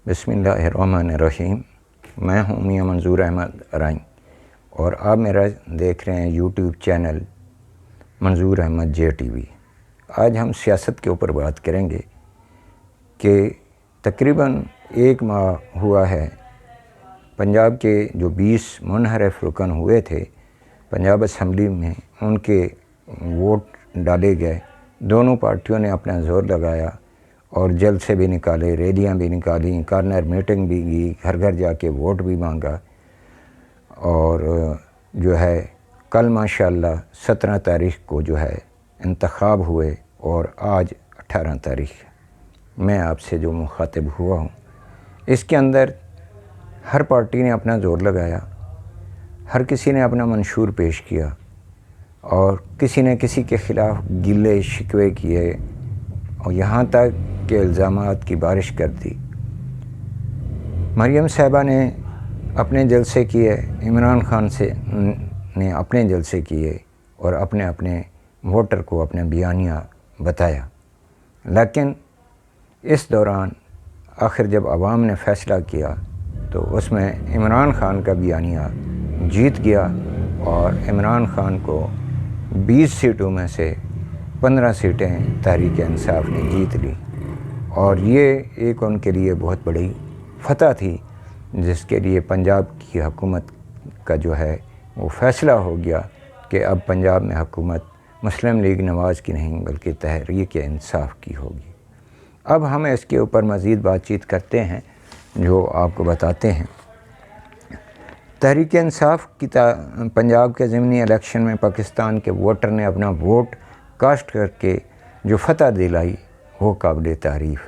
بسم اللہ الرحمن الرحیم۔ میں ہوں میاں منظور احمد ارائیں اور آپ میرا دیکھ رہے ہیں یوٹیوب چینل منظور احمد جے ٹی وی۔ آج ہم سیاست کے اوپر بات کریں گے کہ تقریباً 1 ماہ ہوا ہے پنجاب کے جو 20 منحرف رکن ہوئے تھے پنجاب اسمبلی میں، ان کے ووٹ ڈالے گئے۔ دونوں پارٹیوں نے اپنا زور لگایا اور جلسے بھی نکالے، ریلیاں بھی نکالیں، کارنر میٹنگ بھی کی، گھر گھر جا کے ووٹ بھی مانگا، اور جو ہے کل ماشاءاللہ 17 تاریخ کو جو ہے انتخاب ہوئے اور آج 18 تاریخ میں آپ سے جو مخاطب ہوا ہوں، اس کے اندر ہر پارٹی نے اپنا زور لگایا، ہر کسی نے اپنا منشور پیش کیا اور کسی نے کسی کے خلاف گلے شکوے کیے اور یہاں تک کہ الزامات کی بارش کر دی۔ مریم صاحبہ نے اپنے جلسے کیے، عمران خان نے اپنے جلسے کیے اور اپنے اپنے ووٹر کو اپنا بیانیہ بتایا، لیکن اس دوران آخر جب عوام نے فیصلہ کیا تو اس میں عمران خان کا بیانیہ جیت گیا اور عمران خان کو 20 سیٹوں میں سے 15 سیٹیں تحریک انصاف نے جیت لی، اور یہ ایک ان کے لیے بہت بڑی فتح تھی، جس کے لیے پنجاب کی حکومت کا جو ہے وہ فیصلہ ہو گیا کہ اب پنجاب میں حکومت مسلم لیگ نواز کی نہیں بلکہ تحریک انصاف کی ہوگی۔ اب ہم اس کے اوپر مزید بات چیت کرتے ہیں، جو آپ کو بتاتے ہیں۔ تحریک انصاف کی پنجاب کے ضمنی الیکشن میں پاکستان کے ووٹر نے اپنا ووٹ کاسٹ کر کے جو فتح دلائی وہ قابل تعریف،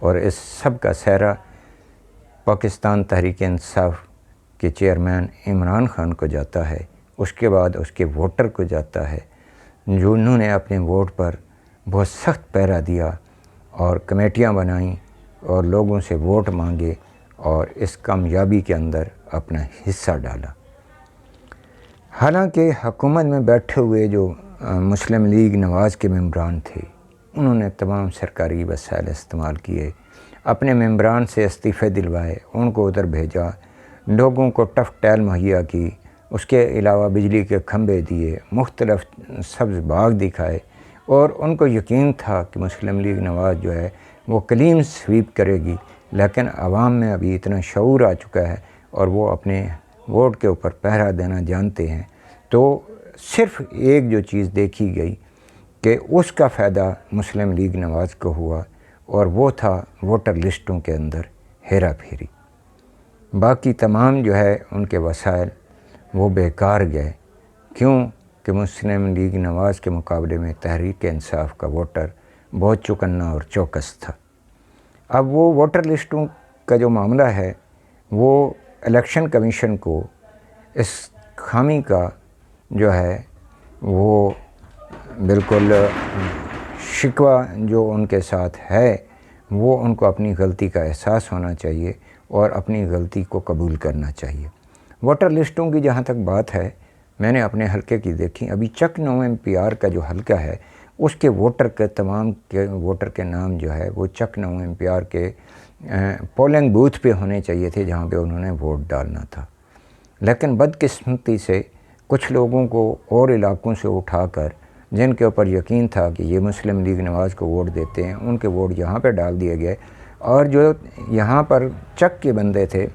اور اس سب کا سہرا پاکستان تحریک انصاف کے چیئرمین عمران خان کو جاتا ہے، اس کے بعد اس کے ووٹر کو جاتا ہے، جو انہوں نے اپنے ووٹ پر بہت سخت پہرا دیا اور کمیٹیاں بنائیں اور لوگوں سے ووٹ مانگے اور اس کامیابی کے اندر اپنا حصہ ڈالا۔ حالانکہ حکومت میں بیٹھے ہوئے جو مسلم لیگ نواز کے ممبران تھے، انہوں نے تمام سرکاری وسائل استعمال کیے، اپنے ممبران سے استعفے دلوائے، ان کو ادھر بھیجا، لوگوں کو ٹف ٹیل مہیا کی، اس کے علاوہ بجلی کے کھمبے دیے، مختلف سبز باغ دکھائے، اور ان کو یقین تھا کہ مسلم لیگ نواز جو ہے وہ کلین سویپ کرے گی، لیکن عوام میں ابھی اتنا شعور آ چکا ہے اور وہ اپنے ووٹ کے اوپر پہرا دینا جانتے ہیں۔ تو صرف ایک جو چیز دیکھی گئی کہ اس کا فائدہ مسلم لیگ نواز کو ہوا، اور وہ تھا ووٹر لسٹوں کے اندر ہیرا پھیری۔ باقی تمام جو ہے ان کے وسائل وہ بیکار گئے، کیوں کہ مسلم لیگ نواز کے مقابلے میں تحریک انصاف کا ووٹر بہت چوکنا اور چوکس تھا۔ اب وہ ووٹر لسٹوں کا جو معاملہ ہے وہ الیکشن کمیشن کو اس خامی کا جو ہے وہ بالکل شکوہ جو ان کے ساتھ ہے، وہ ان کو اپنی غلطی کا احساس ہونا چاہیے اور اپنی غلطی کو قبول کرنا چاہیے۔ ووٹر لسٹوں کی جہاں تک بات ہے، میں نے اپنے حلقے کی دیکھی، ابھی چک 9 MPR کا جو حلقہ ہے اس کے ووٹر کے تمام کے ووٹر کے نام جو ہے وہ چک 9 MPR کے پولنگ بوتھ پہ ہونے چاہیے تھے جہاں پہ انہوں نے ووٹ ڈالنا تھا، لیکن بدقسمتی سے کچھ لوگوں کو اور علاقوں سے اٹھا کر، جن کے اوپر یقین تھا کہ یہ مسلم لیگ نواز کو ووٹ دیتے ہیں، ان کے ووٹ یہاں پہ ڈال دیے گئے، اور جو یہاں پر چک کے بندے تھے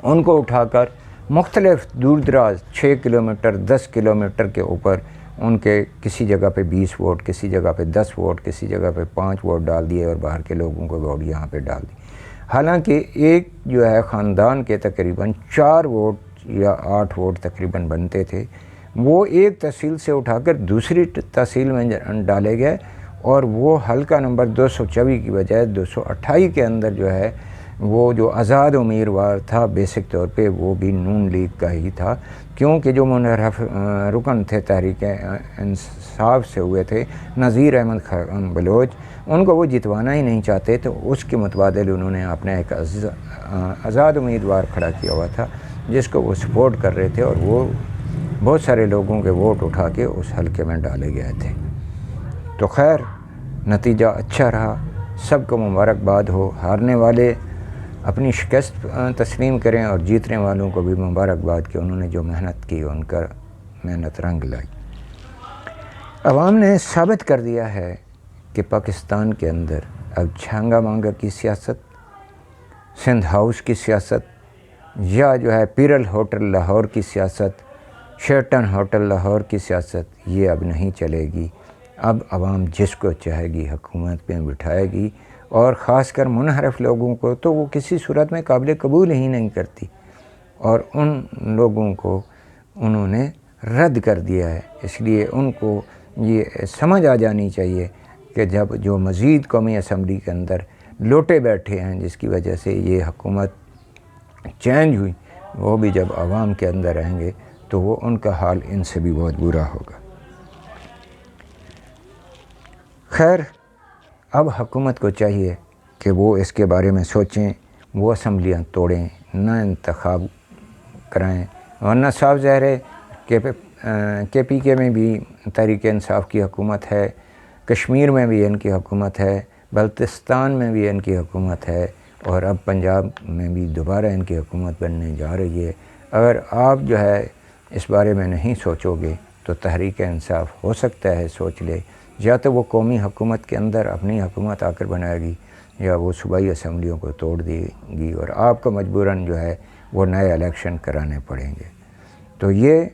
ان کو اٹھا کر مختلف دور دراز 6 کلومیٹر 10 کلومیٹر کے اوپر ان کے کسی جگہ پہ 20 ووٹ، کسی جگہ پہ 10 ووٹ، کسی جگہ پہ 5 ووٹ ڈال دیے اور باہر کے لوگوں کو ووٹ یہاں پہ ڈال دی۔ حالانکہ ایک جو ہے خاندان کے تقریباً 4 ووٹ یا 8 ووٹ تقریباً بنتے تھے، وہ ایک تحصیل سے اٹھا کر دوسری تحصیل میں ڈالے گئے، اور وہ حلقہ نمبر 224 کی بجائے 228 کے اندر جو ہے وہ جو آزاد امیدوار تھا بیسک طور پہ وہ بھی نون لیگ کا ہی تھا، کیونکہ جو منحرف رکن تھے تحریک انصاف سے ہوئے تھے نذیر احمد خان بلوچ، ان کو وہ جتوانا ہی نہیں چاہتے، تو اس کے متبادل انہوں نے اپنا ایک آزاد امیدوار کھڑا کیا ہوا تھا جس کو وہ سپورٹ کر رہے تھے، اور وہ بہت سارے لوگوں کے ووٹ اٹھا کے اس حلقے میں ڈالے گئے تھے۔ تو خیر نتیجہ اچھا رہا، سب کو مبارکباد ہو۔ ہارنے والے اپنی شکست تسلیم کریں اور جیتنے والوں کو بھی مبارکباد کہ انہوں نے جو محنت کی ان کا محنت رنگ لائی۔ عوام نے ثابت کر دیا ہے کہ پاکستان کے اندر اب چھانگا مانگا کی سیاست، سندھ ہاؤس کی سیاست یا جو ہے پیرل ہوٹل لاہور کی سیاست، شیرٹن ہوٹل لاہور کی سیاست یہ اب نہیں چلے گی۔ اب عوام جس کو چاہے گی حکومت میں بٹھائے گی، اور خاص کر منحرف لوگوں کو تو وہ کسی صورت میں قابل قبول ہی نہیں کرتی، اور ان لوگوں کو انہوں نے رد کر دیا ہے۔ اس لیے ان کو یہ سمجھ آ جانی چاہیے کہ جب جو مزید قومی اسمبلی کے اندر لوٹے بیٹھے ہیں جس کی وجہ سے یہ حکومت چینج ہوئی، وہ بھی جب عوام کے اندر آئیں گے تو وہ ان کا حال ان سے بھی بہت برا ہوگا۔ خیر، اب حکومت کو چاہیے کہ وہ اس کے بارے میں سوچیں، وہ اسمبلیاں توڑیں، نہ انتخاب کرائیں، ورنہ صاف ظاہر ہے کہ پی کے میں بھی تحریک انصاف کی حکومت ہے، کشمیر میں بھی ان کی حکومت ہے، بلتستان میں بھی ان کی حکومت ہے، اور اب پنجاب میں بھی دوبارہ ان کی حکومت بننے جا رہی ہے۔ اگر آپ جو ہے اس بارے میں نہیں سوچو گے تو تحریک انصاف ہو سکتا ہے سوچ لے، یا تو وہ قومی حکومت کے اندر اپنی حکومت آ کر بنائے گی، یا وہ صوبائی اسمبلیوں کو توڑ دے گی اور آپ کو مجبوراً جو ہے وہ نئے الیکشن کرانے پڑیں گے۔ تو یہ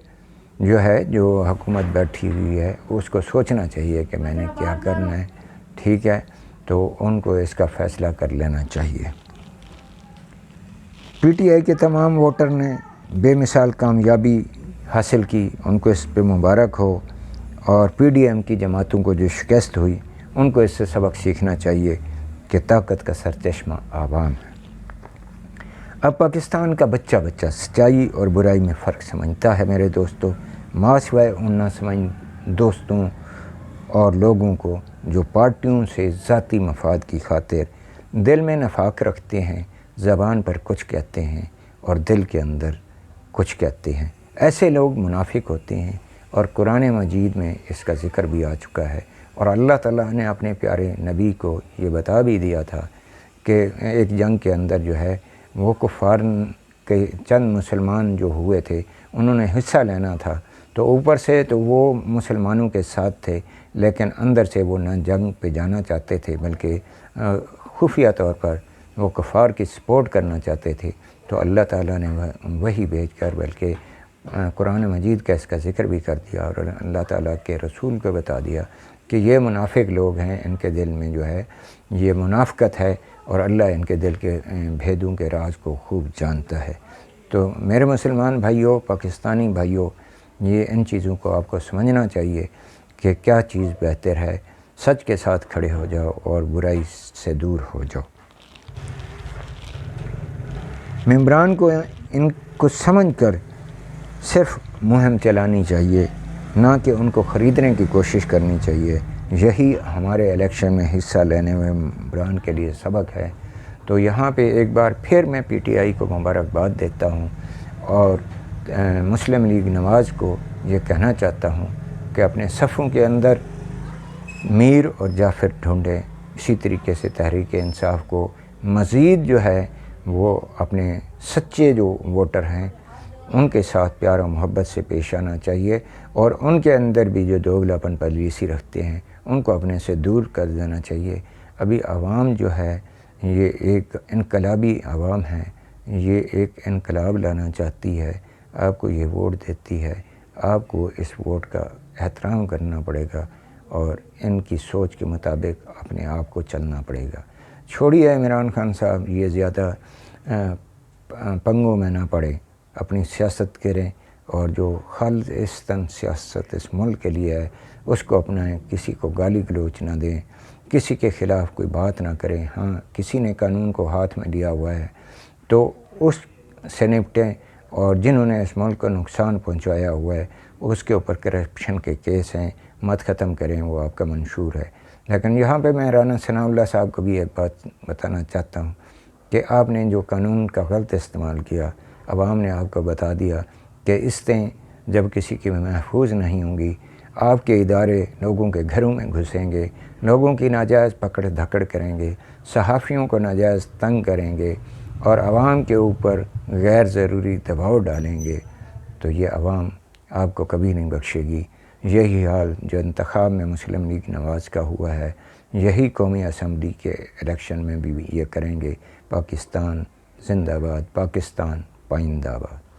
جو ہے جو حکومت بیٹھی ہوئی ہے اس کو سوچنا چاہیے کہ میں نے کیا کرنا ہے، ٹھیک ہے، تو ان کو اس کا فیصلہ کر لینا چاہیے۔ پی ٹی آئی کے تمام ووٹر نے بے مثال کامیابی حاصل کی، ان کو اس پہ مبارک ہو، اور پی ڈی ایم کی جماعتوں کو جو شکست ہوئی ان کو اس سے سبق سیکھنا چاہیے کہ طاقت کا سرچشمہ عوام ہے۔ اب پاکستان کا بچہ سچائی اور برائی میں فرق سمجھتا ہے میرے دوستوں، ماں سوائے ان نہ سمجھ دوستوں اور لوگوں کو جو پارٹیوں سے ذاتی مفاد کی خاطر دل میں نفاق رکھتے ہیں، زبان پر کچھ کہتے ہیں اور دل کے اندر کچھ کہتے ہیں۔ ایسے لوگ منافق ہوتے ہیں، اور قرآن مجید میں اس کا ذکر بھی آ چکا ہے، اور اللہ تعالیٰ نے اپنے پیارے نبی کو یہ بتا بھی دیا تھا کہ ایک جنگ کے اندر جو ہے وہ کفار کے چند مسلمان جو ہوئے تھے انہوں نے حصہ لینا تھا، تو اوپر سے تو وہ مسلمانوں کے ساتھ تھے، لیکن اندر سے وہ نہ جنگ پہ جانا چاہتے تھے بلکہ خفیہ طور پر وہ کفار کی سپورٹ کرنا چاہتے تھے۔ تو اللہ تعالیٰ نے وہی بھیج کر بلکہ قرآن مجید کا اس کا ذکر بھی کر دیا، اور اللہ تعالیٰ کے رسول کو بتا دیا کہ یہ منافق لوگ ہیں، ان کے دل میں جو ہے یہ منافقت ہے، اور اللہ ان کے دل کے بھیدوں کے راز کو خوب جانتا ہے۔ تو میرے مسلمان بھائیوں، پاکستانی بھائیوں، یہ ان چیزوں کو آپ کو سمجھنا چاہیے کہ کیا چیز بہتر ہے۔ سچ کے ساتھ کھڑے ہو جاؤ اور برائی سے دور ہو جاؤ۔ ممبران کو ان کو سمجھ کر صرف مہم چلانی چاہیے، نہ کہ ان کو خریدنے کی کوشش کرنی چاہیے۔ یہی ہمارے الیکشن میں حصہ لینے میں ممبران کے لیے سبق ہے۔ تو یہاں پہ ایک بار پھر میں پی ٹی آئی کو مبارکباد دیتا ہوں، اور مسلم لیگ نواز کو یہ کہنا چاہتا ہوں کہ اپنے صفوں کے اندر میر اور جعفر ڈھونڈیں، اسی طریقے سے تحریک انصاف کو مزید جو ہے وہ اپنے سچے جو ووٹر ہیں ان کے ساتھ پیار و محبت سے پیش آنا چاہیے، اور ان کے اندر بھی جو دوگلاپن پالیسی رکھتے ہیں ان کو اپنے سے دور کر دینا چاہیے۔ ابھی عوام جو ہے یہ ایک انقلابی عوام ہے، یہ ایک انقلاب لانا چاہتی ہے، آپ کو یہ ووٹ دیتی ہے، آپ کو اس ووٹ کا احترام کرنا پڑے گا اور ان کی سوچ کے مطابق اپنے آپ کو چلنا پڑے گا۔ چھوڑیے عمران خان صاحب یہ زیادہ پنگوں میں نہ پڑے، اپنی سیاست کریں، اور جو خالصتاً سیاست اس ملک کے لیے ہے اس کو اپنائیں، کسی کو گالی گلوچ نہ دیں، کسی کے خلاف کوئی بات نہ کریں۔ ہاں، کسی نے قانون کو ہاتھ میں لیا ہوا ہے تو اس سے نپٹیں، اور جنہوں نے اس ملک کو نقصان پہنچایا ہوا ہے اس کے اوپر کرپشن کے کیس ہیں، مت ختم کریں، وہ آپ کا منشور ہے۔ لیکن یہاں پہ میں رانا ثناء اللہ صاحب کو بھی ایک بات بتانا چاہتا ہوں کہ آپ نے جو قانون کا غلط استعمال کیا، عوام نے آپ کو بتا دیا کہ قسطیں جب کسی کی محفوظ نہیں ہوں گی، آپ کے ادارے لوگوں کے گھروں میں گھسیں گے، لوگوں کی ناجائز پکڑ دھکڑ کریں گے، صحافیوں کو ناجائز تنگ کریں گے، اور عوام کے اوپر غیر ضروری دباؤ ڈالیں گے تو یہ عوام آپ کو کبھی نہیں بخشے گی۔ یہی حال جو انتخاب میں مسلم لیگ نواز کا ہوا ہے، یہی قومی اسمبلی کے الیکشن میں بھی یہ کریں گے۔ پاکستان زندہ باد، پاکستان پائندہ باد۔